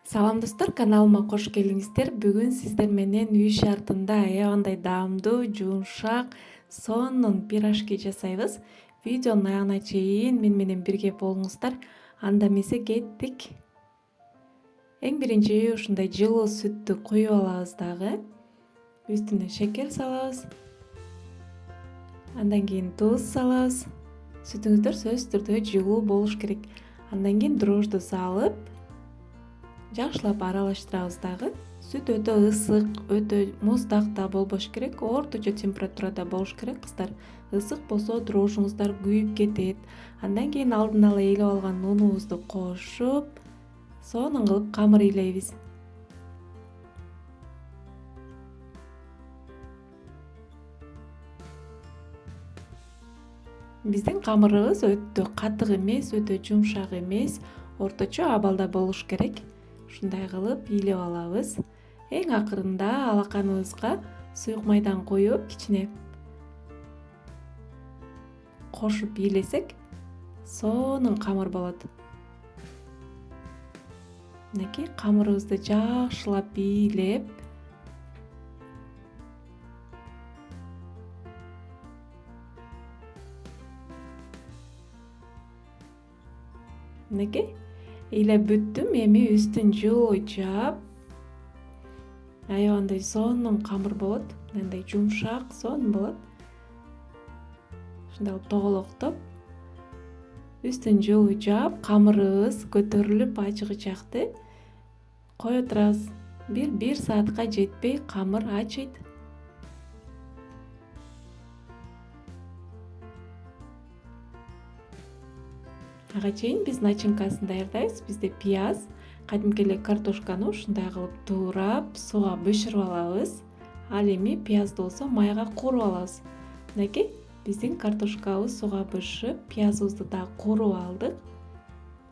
Салам достор, каналыма кош келиңиздер. Бүгүн сиздер менен үй шартында аябандай даамдуу, жумшак, сонун пирожки жасайбыз. Видеонун аягына чейин менен бирге болуңуздар. Анда эмесе кеттик. Эң биринчи ушундай жылуу сүттү куюп алабыз дагы. Үстүнө шекер салабыз. Андан кийин туз салабыз. Сүтүңүздөр сөзсүз түрдө жылуу болуш керек. Андан кийин дрожжду салып, жакшылап аралаштырабыз дагы. Сүт өтө ысык, өтө муздак да болбош керек, орточо температурада болуш керек кыздар. Ысык болсо дрожжуңуздар күйүп кетет. Андан кийин алдын ала ээлеп алган унубузду кошуп, сонун кылып камыр илейбиз. Биздин камырыбыз өтө катык эмес, өтө жумшак эмес, орточо абалда болуш керек. Ушундай кылып илеп алабыз. Эң акырында алаканыбызга суюк майдан коюп, кичине кошуп бийлесек, сонун камыр болот. Мынакей камырыбызды жакшылап бийлеп, мынакей илеп бүттүм. Эми үстүн жылуу жаап, аябандай сонун камыр болот. Мындай жумшак, сонун болот. Ушундай кылып тоголоктоп, үстүн жылуу жаап, камырыбыз көтөрүлүп ачыгы жакты кое турабыз. Бир саатка жетпей камыр ачыйт. Ага чейин биз начинкасын даярдайбыз. Бизде пияз, кадимки эле картошканы ушундай кылып туурап, сууга бышырып алабыз. Ал эми пиязды болсо майга кууруп алабыз. Мынакей биздин картошкабыз сууга бышып, пиязыбызды да кууруп алдык.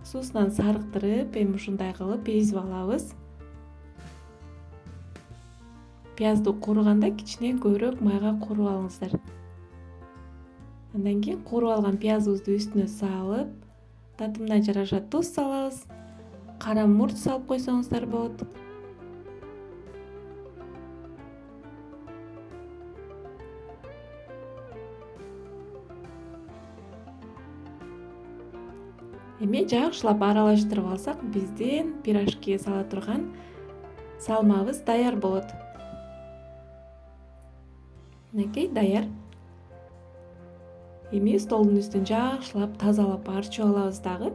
Суусунан сарыктырып, эми ушундай кылып эзип алабыз. Пиязды кууруганда кичине көбүрөөк майга кууруп алыңыздар. Андан кийин кууруп алган пиязыбызды үстүнө салып, татымына жараша туз салабыз. Кара мурч салып койсоңуздар болот. Эми жакшылап аралаштырып алсак, биздин пирожки сала турган салмабыз даяр болот. Мынакей даяр. Эми столдун үстүн жакшылап тазалап арчып алабыз дагы.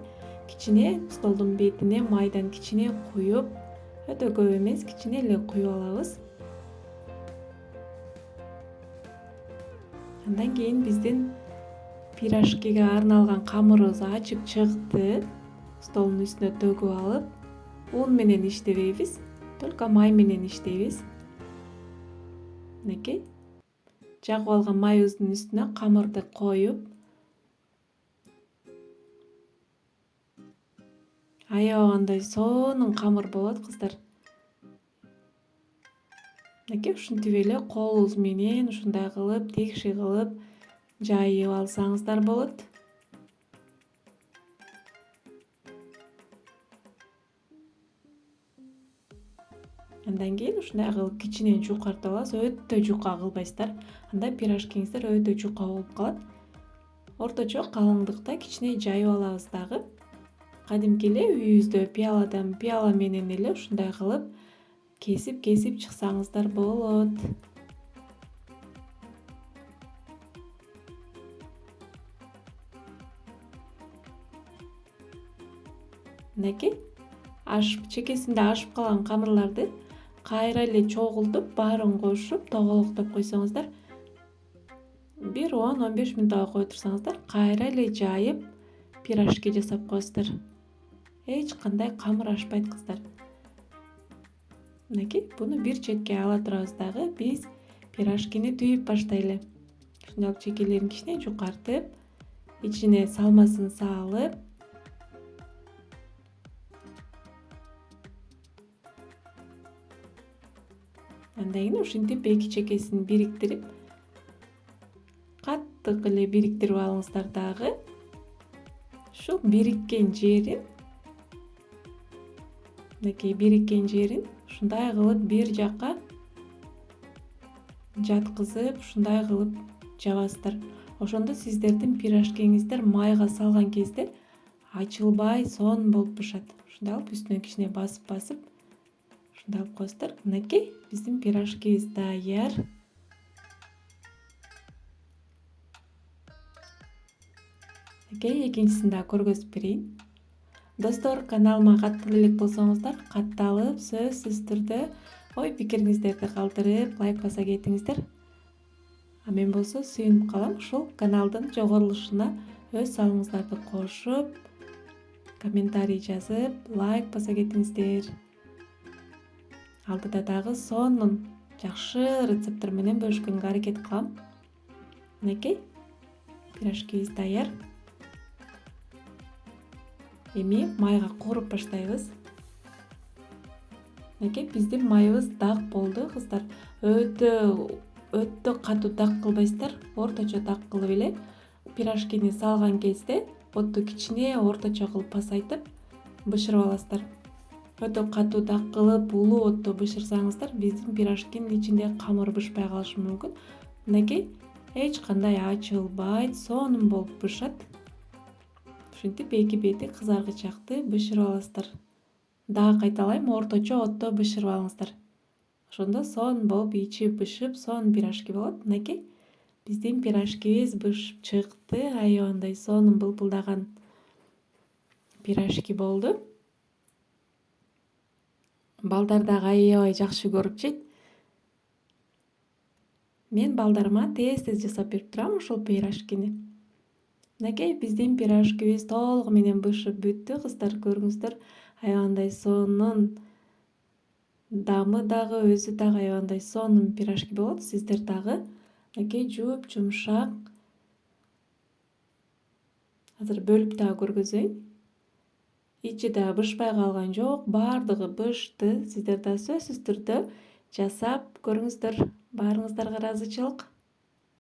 Кичине столдун бетине майдан кичине куюп, өтө көп эмес, кичине эле куюп алабыз. Андан кийин биздин пирожкиге арналган камырыбыз ачык чыкты. Столдун үстүнө төгүп алып, ун менен иштебейбиз, только май менен иштейбиз. Мынакей жагып алган майыбыздын үстүнө камырды коюп, аябагандай сонун камыр болот кыздар. Мынакей ушинтип эле колубуз менен ушундай кылып, тегиши кылып жайып алсаңыздар болот. Андан кийин ушундай кылып кичине жукартып алабыз. Өтө жука кылбайсыздар. Анда пирожкиңиздер өтө жука болуп калат. Орточо калыңдыкта кичине жайып алабыз дагы. Кадимки эле үйүбүздө пияла менен эле ушундай кылып кесип чыксаңыздар болот. Мынакей чекесинде ашып калган камырларды кайра эле чогултуп, баарын кошуп, тоголоктоп койсоңуздар, 10-15 мүнөт кое турсаңыздар, кайра эле жайып, пирожки жасап коесуздар. Эч кандай камыр ашпайт кыздар. Мынакей буну бир четке ала турабыз дагы, биз пирожкини түйүп баштайлы. Ушундай чекелерин кичине жукартып, ичине салмасын салып, андан кийин ушинтип эки чекесин бириктирип, каттык эле бириктирип алыңыздар дагы. Ушул бириккен жерин мынакей бириккен жерин ушундай кылып бир жакка жаткызып, ушундай кылып жабасыздар. Ошондо сиздердин пирожкиңиздер майга салган кезде ачылбай сонун болуп бышат. Ушундай кылып үстүнө кичине басып ушундай кылып коесуздар. Мынакей биздин пирожкибиз даяр. Мынакей экинчисин да көргөзүп берейин. Достор, каналыма каттуу элек болсоңуздар, катталып, сөзсүз түрдө ой пикириңиздерди калтырып, лайк баса кетиңиздер. А мен болсо сүйүнүп калам ушул каналдын жогорулушуна өз салымыңыздарды кошуп, комментарий жазып, лайк баса кетиңиздер. Алдыда дагы сонун жакшы рецепттер менен бөлүшкөнгө аракет кылам. Мынакей пирожкибиз даяр. Эми майга кууруп баштайбыз. Мынакей биздин майыбыз дак болду, кыздар. Өтө катуу дак кылбайсыздар, орточо дак кылып эле пирожкини салган кезде отту кичине орточо кылып пасайтып бышырып аласыздар. Өтө катуу дак кылып, улуу отто бышырсаңыздар, биздин пирожкинин ичинде камыр бышпай калышы мүмкүн. Мынакей эч кандай ачылбай, сонун болуп бышат. Ушинтип эки бети кызаргычакты бышырып аласыздар. Дагы кайталайм, орточо отто бышырып алыңыздар. Ошондо сонун болуп, ичи бышып, сонун пирожки болот. Мынакей биздин пирожкибиз бышып чыкты. Аябандай сонун былпылдаган пирожки болду. Балдар дагы аябай жакшы көрүп жейт. Мен балдарыма тез жасап берип турам ушул пирожкини. Мынакей биздин пирожкибиз толугу менен бышып бүттү, кыздар, көрүңүздөр. Аябандай сонун, дамы дагы, өзү дагы аябандай сонун пирожки болот. Сиздер дагы мынакей жумшак. Азыр бөлүп дагы көргөзөйүн. Ичи да бышпай калган жок, баардыгы бышты. Сиздер да сөзсүз түрдө жасап көрүңүздөр. Баарыңыздарга ыраазычылык.